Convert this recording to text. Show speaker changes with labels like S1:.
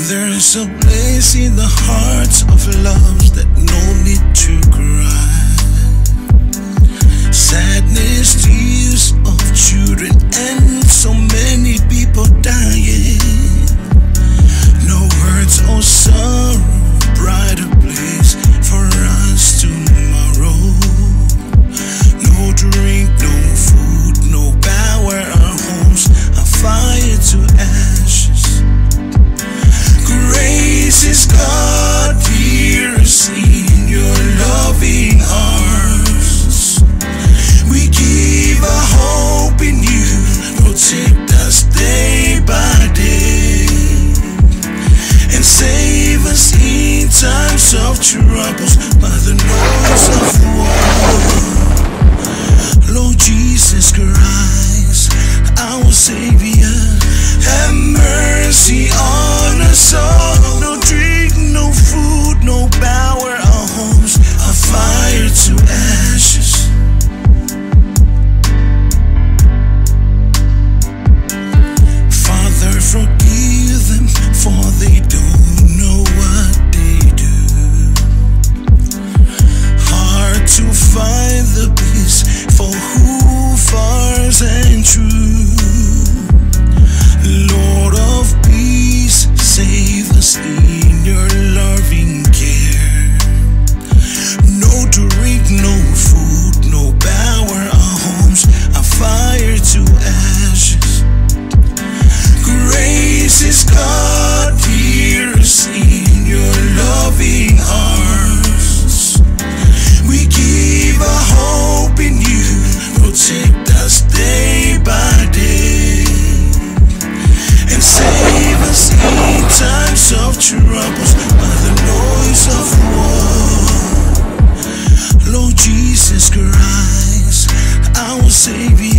S1: There's a place in the hearts of love that no need to cry. Sadness, tears of children, and so many people dying. No hurts or sorrow, brighter place for us tomorrow. No drink, no food, no power, our homes are fire to ashes. Grace is God, hear us in your loving arms. We give our hope in you, protect us day by day, and save us in times of troubles by the noise of war. Lord Jesus Christ, our Savior, have mercy on us all. No drink, no food, no power, our homes are fire to ashes. Father, forgive them, for they don't know what they do. Hard to find the peace for who fars and true. Lord of peace, save us in your loving care. No drink, no food, no power, our homes are fire to ashes. Grace is God, hear us in your loving arms. We give our hope in you, protect us day by day, and save us in times of troubles by the noise of war. Lord Jesus Christ, our Savior,